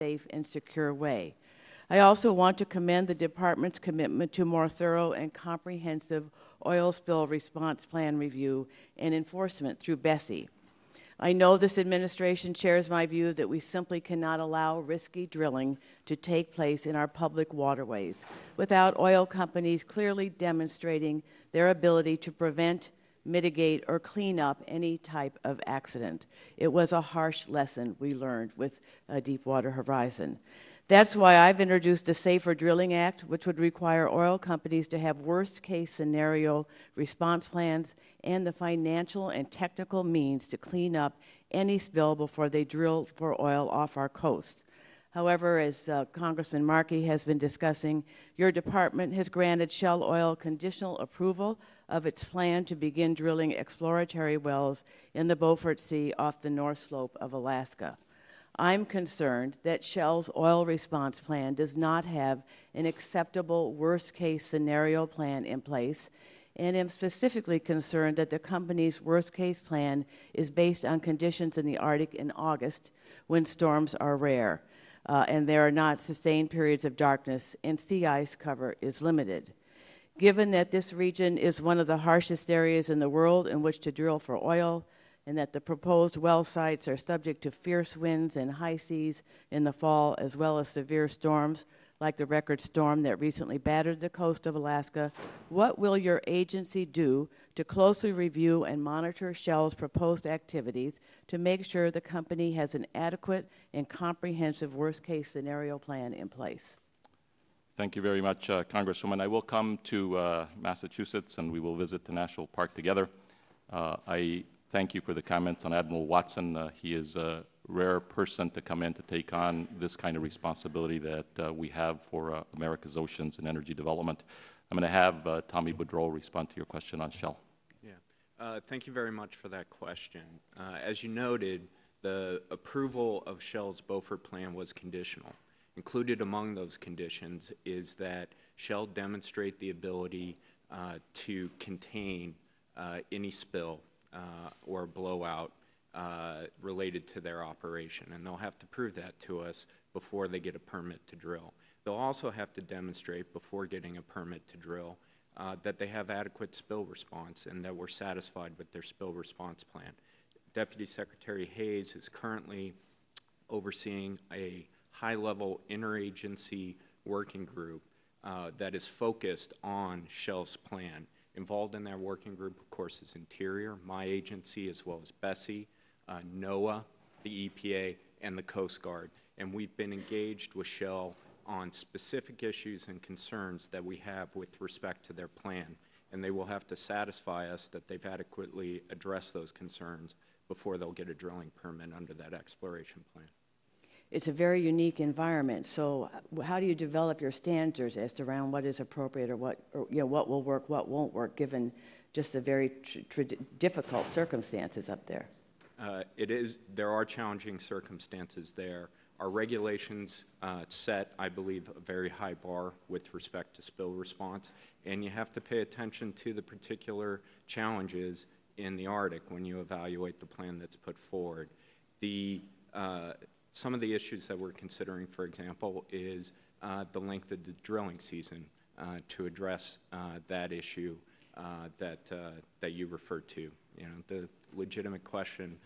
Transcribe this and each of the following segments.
safe and secure way. I also want to commend the Department's commitment to more thorough and comprehensive oil spill response plan review and enforcement through BSEE. I know this administration shares my view that we simply cannot allow risky drilling to take place in our public waterways without oil companies clearly demonstrating their ability to prevent, mitigate, or clean up any type of accident. It was a harsh lesson we learned with Deepwater Horizon. That's why I've introduced a Safer Drilling Act, which would require oil companies to have worst-case scenario response plans and the financial and technical means to clean up any spill before they drill for oil off our coast. However, as Congressman Markey has been discussing, your department has granted Shell Oil conditional approval of its plan to begin drilling exploratory wells in the Beaufort Sea off the North Slope of Alaska. I'm concerned that Shell's oil response plan does not have an acceptable worst-case scenario plan in place, and am specifically concerned that the company's worst-case plan is based on conditions in the Arctic in August when storms are rare, and there are not sustained periods of darkness, and sea ice cover is limited. Given that this region is one of the harshest areas in the world in which to drill for oil, and that the proposed well sites are subject to fierce winds and high seas in the fall, as well as severe storms, like the record storm that recently battered the coast of Alaska, what will your agency do to closely review and monitor Shell's proposed activities to make sure the company has an adequate and comprehensive worst-case scenario plan in place? Thank you very much, Congresswoman. I will come to Massachusetts, and we will visit the national park together. I thank you for the comments on Admiral Watson. He is a rare person to come in to take on this kind of responsibility that we have for America's oceans and energy development. I'm going to have Tommy Boudreau respond to your question on Shell. Yeah, thank you very much for that question. As you noted, the approval of Shell's Beaufort plan was conditional. Included among those conditions is that Shell demonstrate the ability to contain any spill or blowout related to their operation, and they'll have to prove that to us before they get a permit to drill. They'll also have to demonstrate before getting a permit to drill that they have adequate spill response and that we're satisfied with their spill response plan. Deputy Secretary Hayes is currently overseeing a high-level interagency working group that is focused on Shell's plan. Involved in that working group, of course, is Interior, my agency, as well as BSEE, NOAA, the EPA, and the Coast Guard. And we've been engaged with Shell on specific issues and concerns that we have with respect to their plan. And they will have to satisfy us that they've adequately addressed those concerns before they'll get a drilling permit under that exploration plan. It's a very unique environment. So how do you develop your standards as to around what is appropriate or what will work, what won't work, given just the very difficult circumstances up there? There are challenging circumstances there. Our regulations set, I believe, a very high bar with respect to spill response, and you have to pay attention to the particular challenges in the Arctic when you evaluate the plan that's put forward. Some of the issues that we're considering, for example, is the length of the drilling season to address that issue that you referred to. You know, the legitimate question,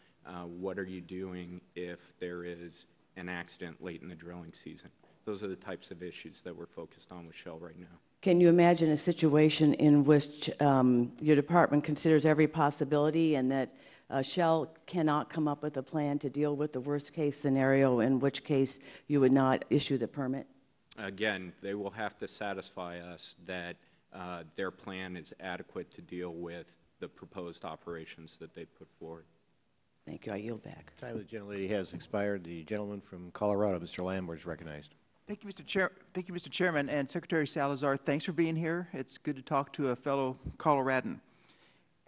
what are you doing if there is an accident late in the drilling season? Those are the types of issues that we're focused on with Shell right now. Can you imagine a situation in which your department considers every possibility and that Shell cannot come up with a plan to deal with the worst-case scenario, in which case you would not issue the permit? Again, they will have to satisfy us that their plan is adequate to deal with the proposed operations that they put forward. Thank you. I yield back. Time of the gentlelady has expired. The gentleman from Colorado, Mr. Lambert, is recognized. Thank you, Mr. Chair. Thank you, Mr. Chairman, and Secretary Salazar. Thanks for being here. It's good to talk to a fellow Coloradan.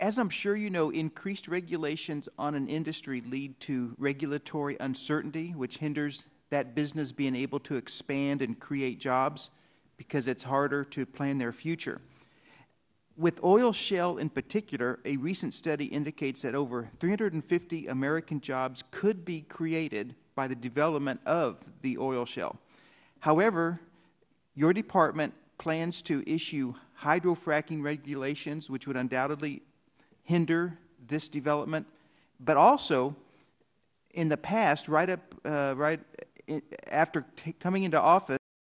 As I'm sure you know, increased regulations on an industry lead to regulatory uncertainty, which hinders that business being able to expand and create jobs because it's harder to plan their future. With oil shale in particular, a recent study indicates that over 350 American jobs could be created by the development of the oil shale. However, your department plans to issue hydrofracking regulations, which would undoubtedly hinder this development, but also in the past, right after coming into office,